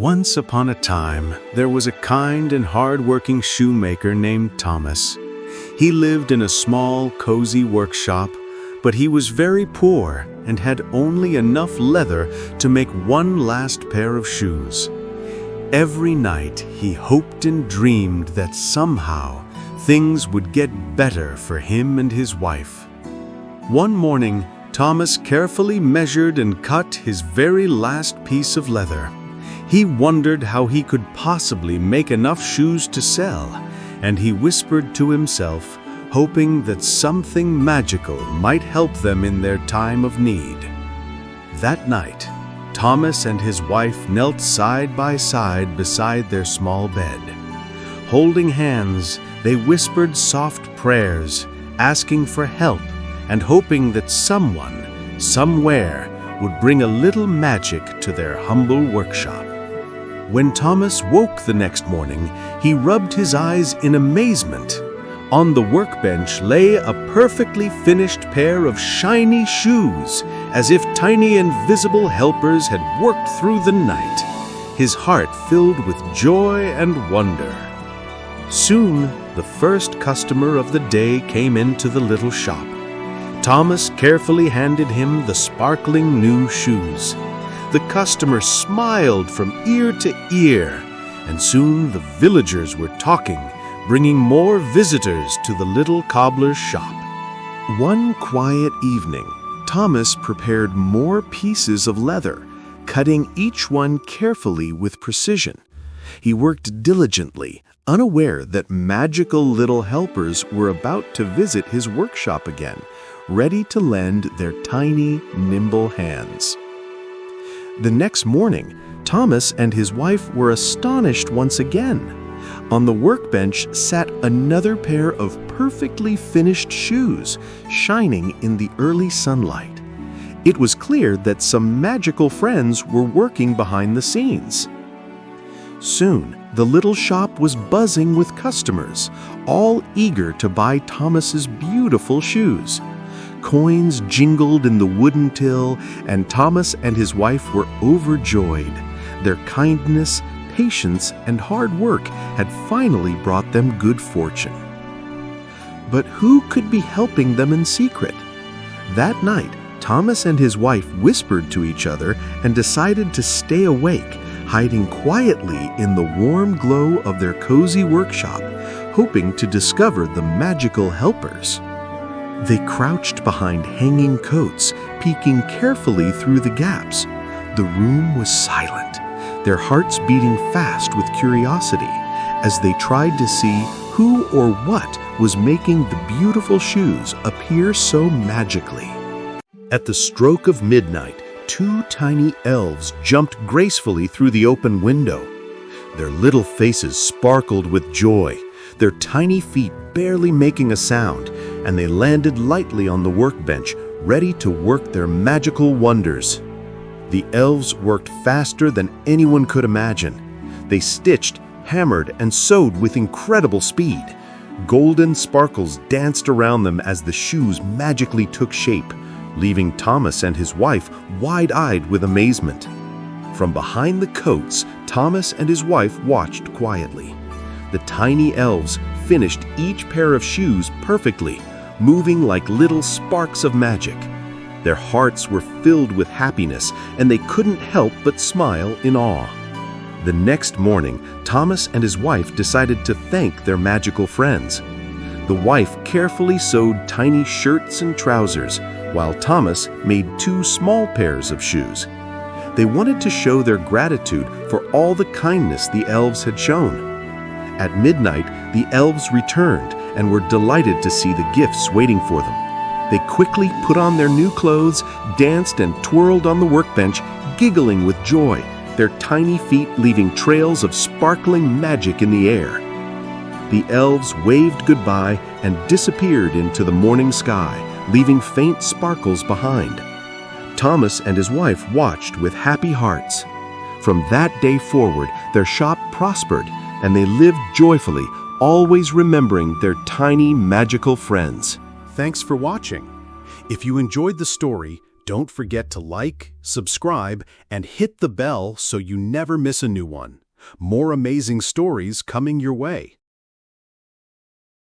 Once upon a time, there was a kind and hard-working shoemaker named Thomas. He lived in a small, cozy workshop, but he was very poor and had only enough leather to make one last pair of shoes. Every night, he hoped and dreamed that somehow things would get better for him and his wife. One morning, Thomas carefully measured and cut his very last piece of leather. He wondered how he could possibly make enough shoes to sell, and he whispered to himself, hoping that something magical might help them in their time of need. That night, Thomas and his wife knelt side by side beside their small bed. Holding hands, they whispered soft prayers, asking for help and hoping that someone, somewhere, would bring a little magic to their humble workshop. When Thomas woke the next morning, he rubbed his eyes in amazement. On the workbench lay a perfectly finished pair of shiny shoes, as if tiny invisible helpers had worked through the night. His heart filled with joy and wonder. Soon, the first customer of the day came into the little shop. Thomas carefully handed him the sparkling new shoes. The customer smiled from ear to ear, and soon the villagers were talking, bringing more visitors to the little cobbler's shop. One quiet evening, Thomas prepared more pieces of leather, cutting each one carefully with precision. He worked diligently, unaware that magical little helpers were about to visit his workshop again, ready to lend their tiny, nimble hands. The next morning, Thomas and his wife were astonished once again. On the workbench sat another pair of perfectly finished shoes, shining in the early sunlight. It was clear that some magical friends were working behind the scenes. Soon, the little shop was buzzing with customers, all eager to buy Thomas's beautiful shoes. Coins jingled in the wooden till, and Thomas and his wife were overjoyed. Their kindness, patience, and hard work had finally brought them good fortune. But who could be helping them in secret? That night, Thomas and his wife whispered to each other and decided to stay awake, hiding quietly in the warm glow of their cozy workshop, hoping to discover the magical helpers. They crouched behind hanging coats, peeking carefully through the gaps. The room was silent, their hearts beating fast with curiosity as they tried to see who or what was making the beautiful shoes appear so magically. At the stroke of midnight, two tiny elves jumped gracefully through the open window. Their little faces sparkled with joy, their tiny feet barely making a sound, and they landed lightly on the workbench, ready to work their magical wonders. The elves worked faster than anyone could imagine. They stitched, hammered, and sewed with incredible speed. Golden sparkles danced around them as the shoes magically took shape, leaving Thomas and his wife wide-eyed with amazement. From behind the coats, Thomas and his wife watched quietly. The tiny elves finished each pair of shoes perfectly, moving like little sparks of magic. Their hearts were filled with happiness, and they couldn't help but smile in awe. The next morning, Thomas and his wife decided to thank their magical friends. The wife carefully sewed tiny shirts and trousers, while Thomas made two small pairs of shoes. They wanted to show their gratitude for all the kindness the elves had shown. At midnight, the elves returned and were delighted to see the gifts waiting for them. They quickly put on their new clothes, danced and twirled on the workbench, giggling with joy, their tiny feet leaving trails of sparkling magic in the air. The elves waved goodbye and disappeared into the morning sky, leaving faint sparkles behind. Thomas and his wife watched with happy hearts. From that day forward, their shop prospered, and they lived joyfully, always remembering their tiny magical friends. Thanks for watching. If you enjoyed the story, Don't forget to like, subscribe, and hit the bell so you never miss a new one. More amazing stories coming your way.